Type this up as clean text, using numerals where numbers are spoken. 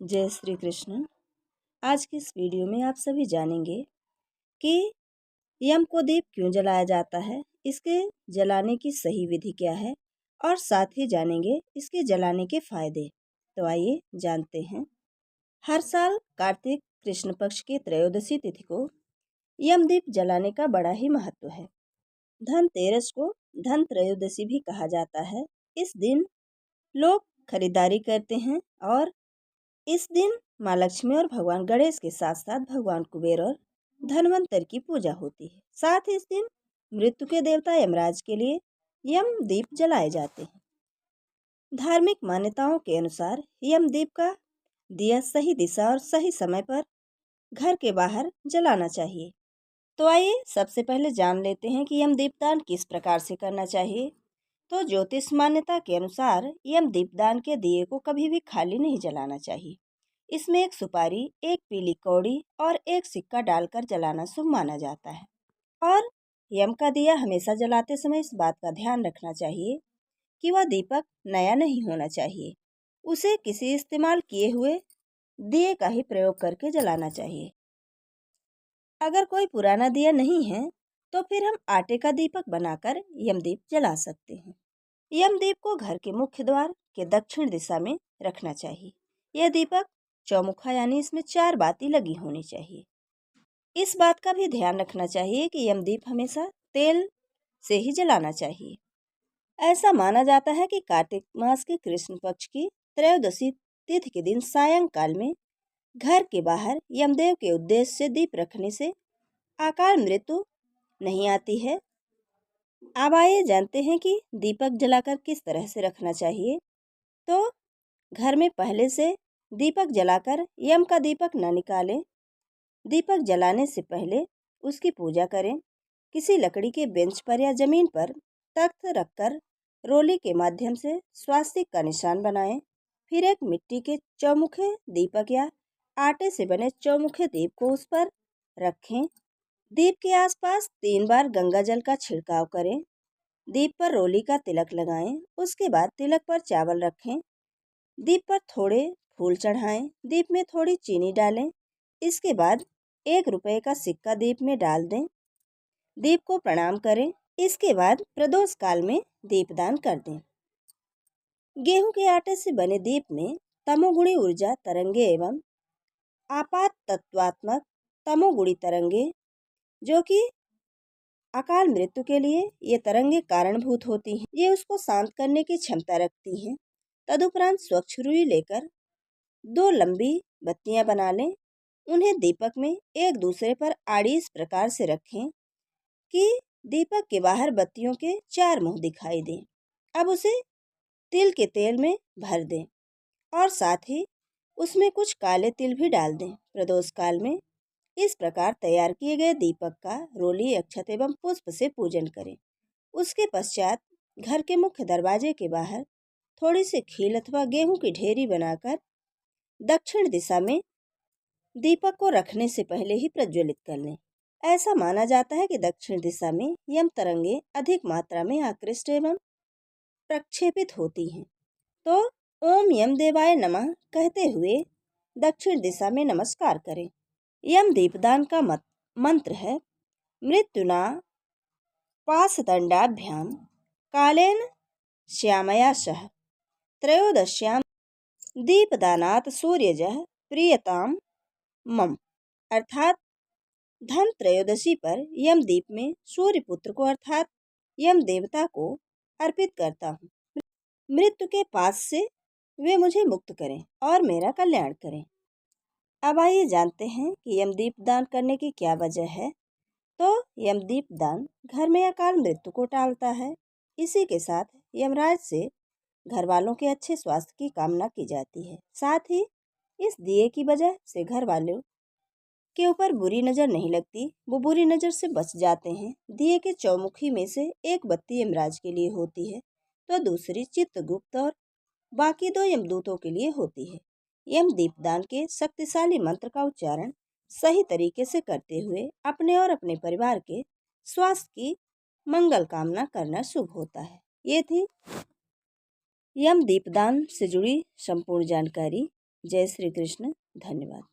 जय श्री कृष्ण। आज की इस वीडियो में आप सभी जानेंगे कि यम को दीप क्यों जलाया जाता है, इसके जलाने की सही विधि क्या है और साथ ही जानेंगे इसके जलाने के फायदे। तो आइए जानते हैं। हर साल कार्तिक कृष्ण पक्ष की त्रयोदशी तिथि को यम दीप जलाने का बड़ा ही महत्व है। धनतेरस को धन त्रयोदशी भी कहा जाता है। इस दिन लोग खरीदारी करते हैं और इस दिन माँ लक्ष्मी और भगवान गणेश के साथ साथ भगवान कुबेर और धनवंतर की पूजा होती है। साथ ही इस दिन मृत्यु के देवता यमराज के लिए यम दीप जलाए जाते हैं। धार्मिक मान्यताओं के अनुसार यम दीप का दिया सही दिशा और सही समय पर घर के बाहर जलाना चाहिए। तो आइए सबसे पहले जान लेते हैं कि यम दीपदान किस प्रकार से करना चाहिए। तो ज्योतिष मान्यता के अनुसार यम दीपदान के दिए को कभी भी खाली नहीं जलाना चाहिए। इसमें एक सुपारी, एक पीली कौड़ी और एक सिक्का डालकर जलाना शुभ माना जाता है। और यम का दिया हमेशा जलाते समय इस बात का ध्यान रखना चाहिए कि वह दीपक नया नहीं होना चाहिए। उसे किसी इस्तेमाल किए हुए दिए का ही प्रयोग करके जलाना चाहिए। अगर कोई पुराना दिया नहीं है तो फिर हम आटे का दीपक बनाकर यमदीप जला सकते हैं। यमदीप को घर के मुख्य द्वार के दक्षिण दिशा में रखना चाहिए। यह दीपक चौमुखा यानी इसमें 4 बाती लगी होनी चाहिए। इस बात का भी ध्यान रखना चाहिए कि यमदीप हमेशा तेल से ही जलाना चाहिए। ऐसा माना जाता है कि कार्तिक मास के कृष्ण पक्ष की त्रयोदशी तिथि के दिन सायंकाल में घर के बाहर यमदेव के उद्देश्य से दीप रखने से अकाल मृत्यु नहीं आती है। अब आइए जानते हैं कि दीपक जलाकर किस तरह से रखना चाहिए। तो घर में पहले से दीपक जलाकर यम का दीपक न निकालें। दीपक जलाने से पहले उसकी पूजा करें। किसी लकड़ी के बेंच पर या जमीन पर तख्त रखकर रोली के माध्यम से स्वास्तिक का निशान बनाएं। फिर एक मिट्टी के चौमुखे दीपक या आटे से बने चौमुखे दीप को उस पर रखें। दीप के आसपास 3 बार गंगा जल का छिड़काव करें। दीप पर रोली का तिलक लगाएं। उसके बाद तिलक पर चावल रखें। दीप पर थोड़े फूल चढ़ाएं। दीप में थोड़ी चीनी डालें। इसके बाद 1 रुपए का सिक्का दीप में डाल दें। दीप को प्रणाम करें। इसके बाद प्रदोष काल में दीपदान कर दें। गेहूं के आटे से बने दीप में तमोगुणी ऊर्जा तरंगे एवं आपात तत्वात्मक तमोगुणी तरंगे, जो कि अकाल मृत्यु के लिए ये तरंगे कारणभूत होती हैं। ये उसको शांत करने की क्षमता रखती हैं। तदुपरांत स्वच्छ रुई लेकर 2 लंबी बत्तियां बना लें। उन्हें दीपक में एक दूसरे पर आड़ी इस प्रकार से रखें कि दीपक के बाहर बत्तियों के 4 मुंह दिखाई दें। अब उसे तिल के तेल में भर दें और साथ ही उसमें कुछ काले तिल भी डाल दें। प्रदोष काल में इस प्रकार तैयार किए गए दीपक का रोली, अक्षत एवं पुष्प से पूजन करें। उसके पश्चात घर के मुख्य दरवाजे के बाहर थोड़ी सी खील अथवा गेहूं की ढेरी बनाकर दक्षिण दिशा में दीपक को रखने से पहले ही प्रज्वलित कर लें। ऐसा माना जाता है कि दक्षिण दिशा में यम तरंगे अधिक मात्रा में आकृष्ट एवं प्रक्षेपित होती हैं। तो ओम यम देवाय नमः कहते हुए दक्षिण दिशा में नमस्कार करें। यम दीपदान का मंत्र है मृत्युना पाशदंडाभ्याम कालेन श्यामया सह त्रयोदश्यां दीपदानात् सूर्यजः प्रियताम मम। अर्थात धन त्रयोदशी पर यम दीप में सूर्य पुत्र को अर्थात यम देवता को अर्पित करता हूँ। मृत्यु के पास से वे मुझे मुक्त करें और मेरा कल्याण करें। अब आइए जानते हैं कि यमदीप दान करने की क्या वजह है। तो यमदीप दान घर में अकाल मृत्यु को टालता है। इसी के साथ यमराज से घर वालों के अच्छे स्वास्थ्य की कामना की जाती है। साथ ही इस दिए की वजह से घर वालों के ऊपर बुरी नज़र नहीं लगती, वो बुरी नज़र से बच जाते हैं। दिए के चौमुखी में से एक बत्ती यमराज के लिए होती है तो दूसरी चित्रगुप्त और बाकी 2 यमदूतों के लिए होती है। यम दीपदान के शक्तिशाली मंत्र का उच्चारण सही तरीके से करते हुए अपने और अपने परिवार के स्वास्थ्य की मंगल कामना करना शुभ होता है। ये थी यम दीपदान से जुड़ी संपूर्ण जानकारी। जय श्री कृष्ण। धन्यवाद।